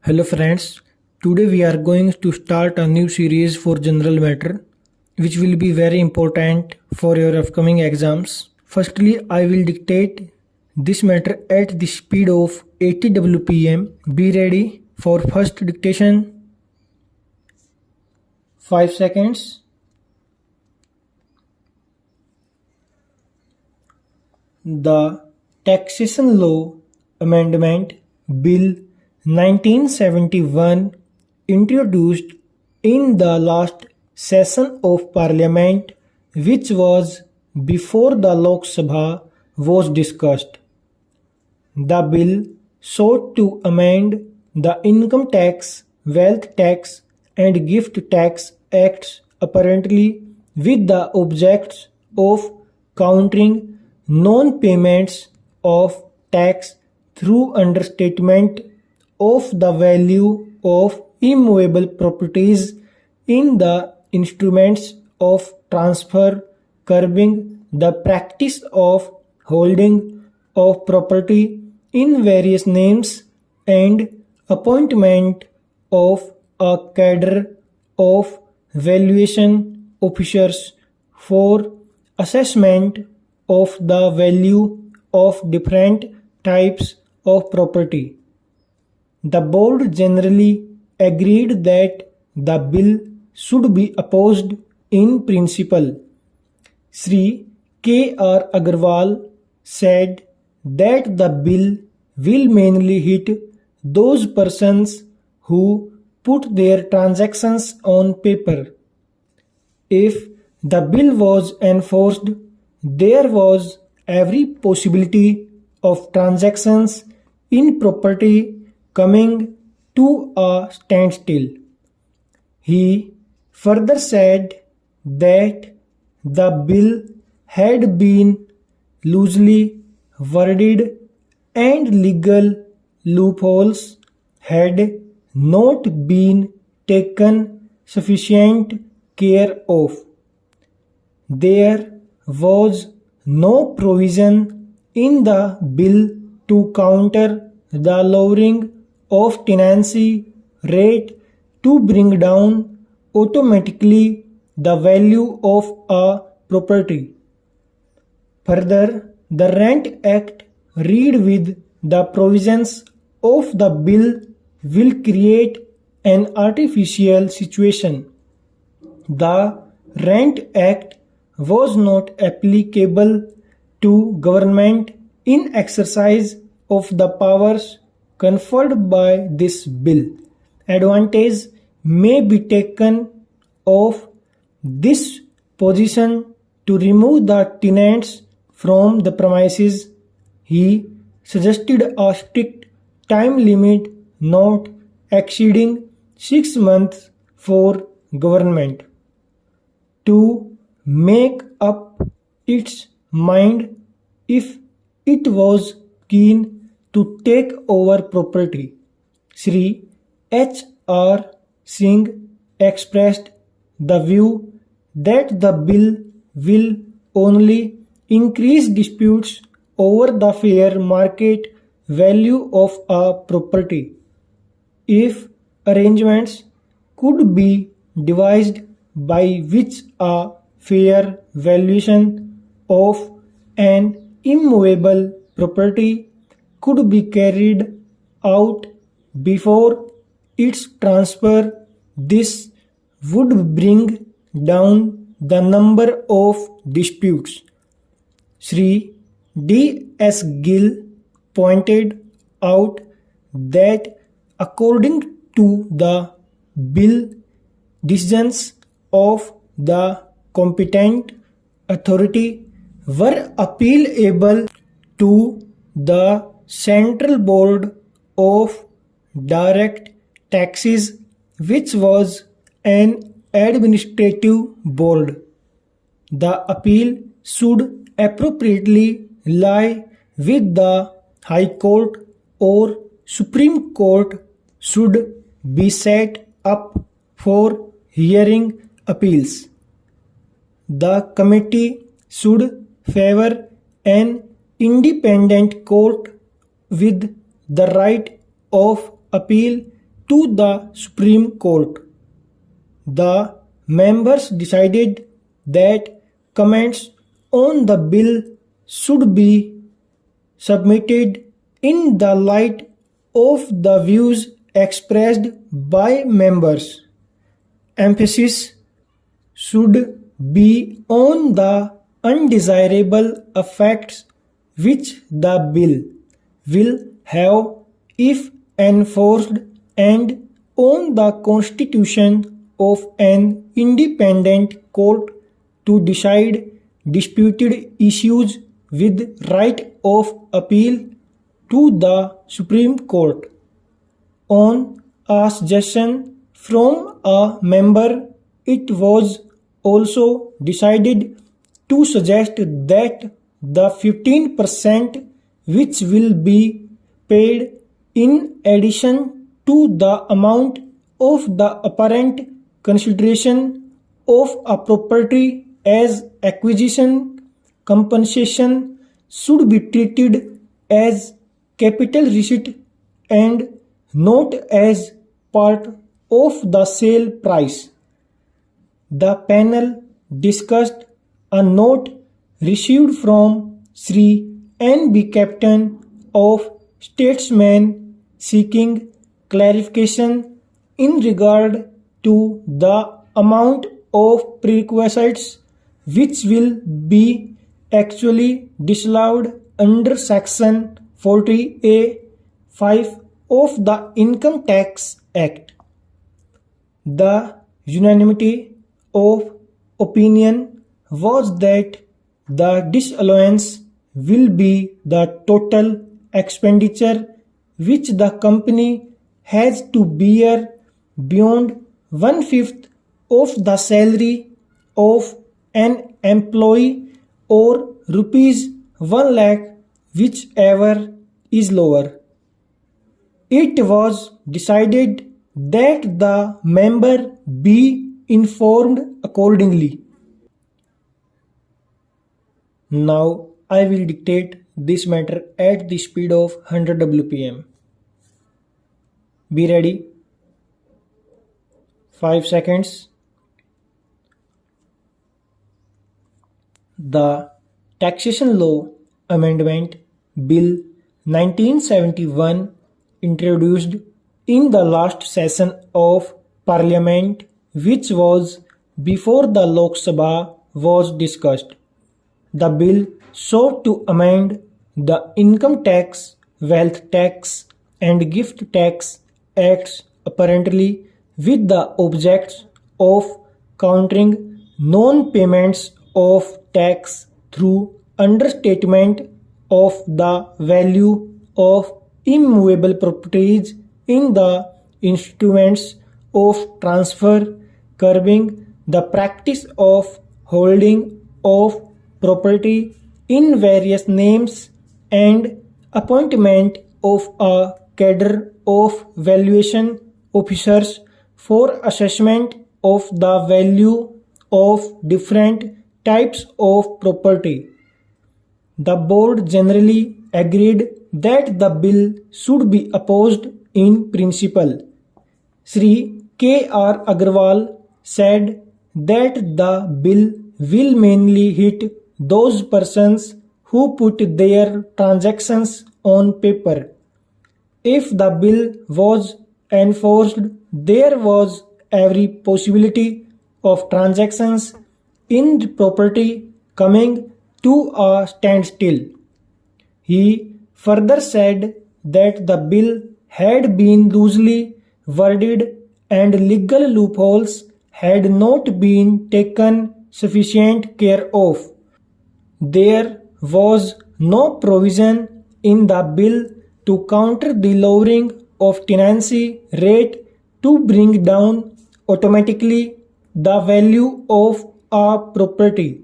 Hello friends, today we are going to start a new series for general matter which will be very important for your upcoming exams. Firstly, I will dictate this matter at the speed of 80 WPM. Be ready for first dictation. 5 seconds. The Taxation Law Amendment Bill 1971 introduced in the last session of Parliament, which was before the Lok Sabha was discussed. The bill sought to amend the Income Tax, Wealth Tax and Gift Tax Acts apparently with the objects of countering non-payments of tax through understatement of the value of immovable properties in the instruments of transfer, curbing the practice of holding of property in various names, and appointment of a cadre of valuation officers for assessment of the value of different types of property. The board generally agreed that the bill should be opposed in principle. Sri K. R. Agarwal said that the bill will mainly hit those persons who put their transactions on paper. If the bill was enforced, there was every possibility of transactions in property coming to a standstill. He further said that the bill had been loosely worded and legal loopholes had not been taken sufficient care of. There was no provision in the bill to counter the lowering of tenancy rate to bring down automatically the value of a property. Further, the Rent Act read with the provisions of the bill will create an artificial situation. The Rent Act was not applicable to government in exercise of the powers conferred by this bill. Advantage may be taken of this position to remove the tenants from the premises. He suggested a strict time limit not exceeding 6 months for government to make up its mind if it was keen to take over property. Sri H. R. Singh expressed the view that the bill will only increase disputes over the fair market value of a property. If arrangements could be devised by which a fair valuation of an immovable property could be carried out before its transfer, this would bring down the number of disputes. Sri D. S. Gill pointed out that according to the bill, decisions of the competent authority were appealable to the Central Board of Direct Taxes, which was an administrative board. The appeal should appropriately lie with the High Court or Supreme Court should be set up for hearing appeals. The committee should favor an independent court with the right of appeal to the Supreme Court. The members decided that comments on the bill should be submitted in the light of the views expressed by members. Emphasis should be on the undesirable effects which the bill will have if enforced and on the constitution of an independent court to decide disputed issues with right of appeal to the Supreme Court. On a suggestion from a member, it was also decided to suggest that the 15% which will be paid in addition to the amount of the apparent consideration of a property as acquisition compensation should be treated as capital receipt and not as part of the sale price. The panel discussed a note received from Sri N.B. Captain of Statesman seeking clarification in regard to the amount of prerequisites which will be actually disallowed under Section 40A(5) of the Income Tax Act. The unanimity of opinion was that the disallowance will be the total expenditure which the company has to bear beyond 1/5 of the salary of an employee or rupees 1 lakh, whichever is lower. It was decided that the member be informed accordingly. Now I will dictate this matter at the speed of 100 WPM. Be ready. 5 seconds. The Taxation Law Amendment Bill 1971 introduced in the last session of Parliament, which was before the Lok Sabha, was discussed. The bill sought to amend the Income Tax, Wealth Tax and Gift Tax Acts apparently with the objects of countering non-payments of tax through understatement of the value of immovable properties in the instruments of transfer, curbing the practice of holding of property in various names, and appointment of a cadre of valuation officers for assessment of the value of different types of property. The board generally agreed that the bill should be opposed in principle. Sri K.R. Agarwal said that the bill will mainly hit those persons who put their transactions on paper. If the bill was enforced, there was every possibility of transactions in property coming to a standstill. He further said that the bill had been loosely worded and legal loopholes had not been taken sufficient care of. There was no provision in the bill to counter the lowering of tenancy rate to bring down automatically the value of a property.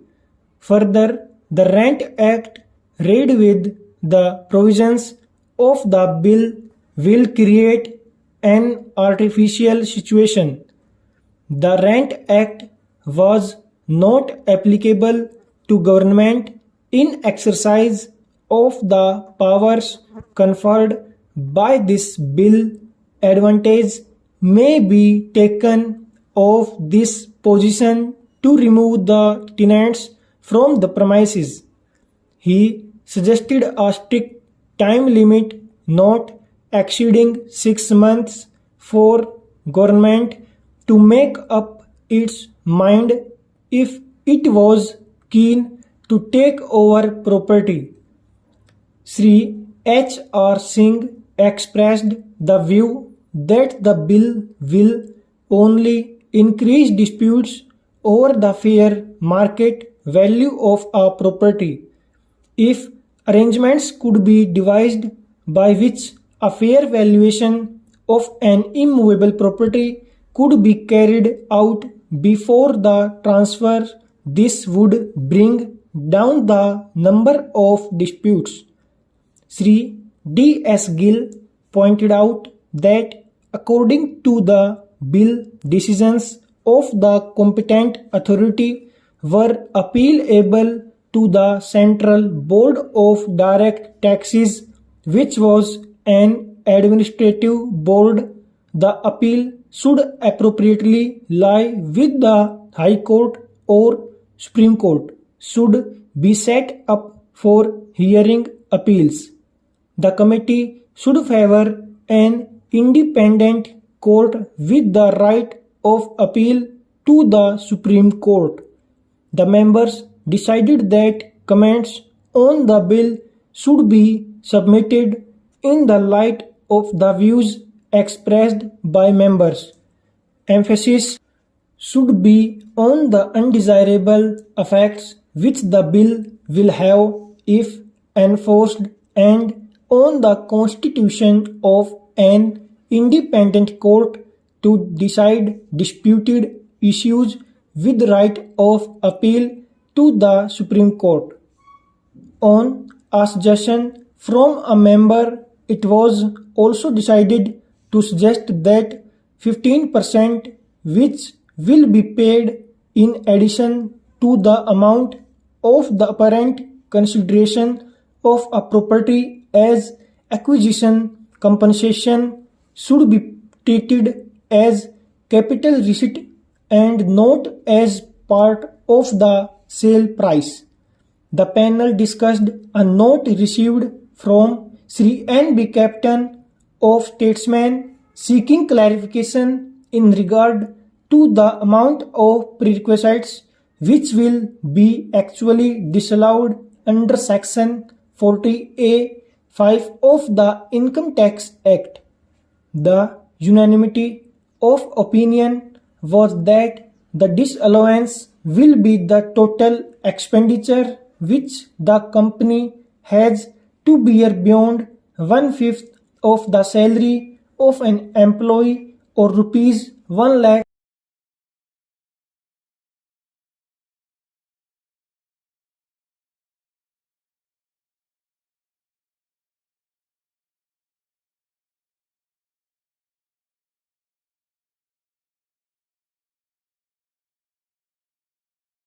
Further, the Rent Act, read with the provisions of the bill, will create an artificial situation. The Rent Act was not applicable to government in exercise of the powers conferred by this bill. Advantage may be taken of this position to remove the tenants from the premises. He suggested a strict time limit not exceeding 6 months for government to make up its mind if it was keen to take over property. Sri H. R. Singh expressed the view that the bill will only increase disputes over the fair market value of a property. If arrangements could be devised by which a fair valuation of an immovable property could be carried out before the transfer, this would bring down the number of disputes. Sri D. S. Gill pointed out that according to the bill, decisions of the competent authority were appealable to the Central Board of Direct Taxes, which was an administrative board. The appeal should appropriately lie with the High Court or Supreme Court, should be set up for hearing appeals. The committee should favor an independent court with the right of appeal to the Supreme Court. The members decided that comments on the bill should be submitted in the light of the views expressed by members. Emphasis should be on the undesirable effects which the bill will have if enforced and on the constitution of an independent court to decide disputed issues with right of appeal to the Supreme Court. On a suggestion from a member, it was also decided to suggest that 15%, which will be paid in addition to the amount of the apparent consideration of a property as acquisition compensation, should be treated as capital receipt and not as part of the sale price. The panel discussed a note received from Sri N. B. Captain of Statesman seeking clarification in regard to the amount of prerequisites which will be actually disallowed under Section 40A(5) of the Income Tax Act. The unanimity of opinion was that the disallowance will be the total expenditure which the company has to bear beyond 1/5 of the salary of an employee or rupees 1 lakh